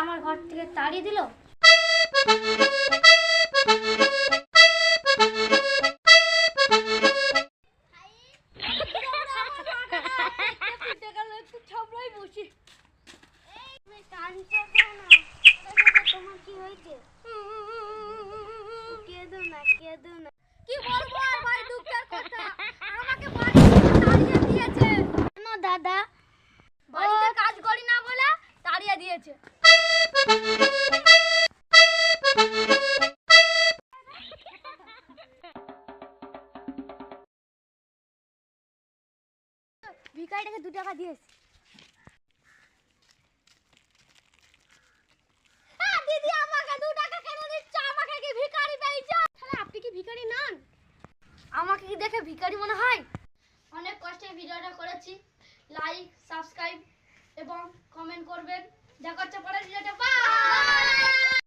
আমার ঘর থেকে তাড়িয়ে দিল। তোমার কি হয়েছে? কেঁদো না, কেঁদো না। কি বলবো আর ভাই, দুঃখের কথা। আমাকে বাড়ি থেকে তাড়িয়ে দিয়েছে। কেন দাদা? বাড়িতে কাজ করি না বলে তাড়িয়ে দিয়েছে। ভিখারিটাকে 2 টাকা দিয়েছে। দিদি আমাকে 2 টাকা কেন দিচ্ছ? আমাকে কি ভিখারি পেয়েছো? তাহলে আপনি কি ভিখারি নন? আমাকে কি দেখে ভিখারি মনে হয়? অনেক কষ্টে ভিডিওটা করেছি। লাইক, সাবস্ক্রাইব এবং কমেন্ট করবেন। দেখা হচ্ছে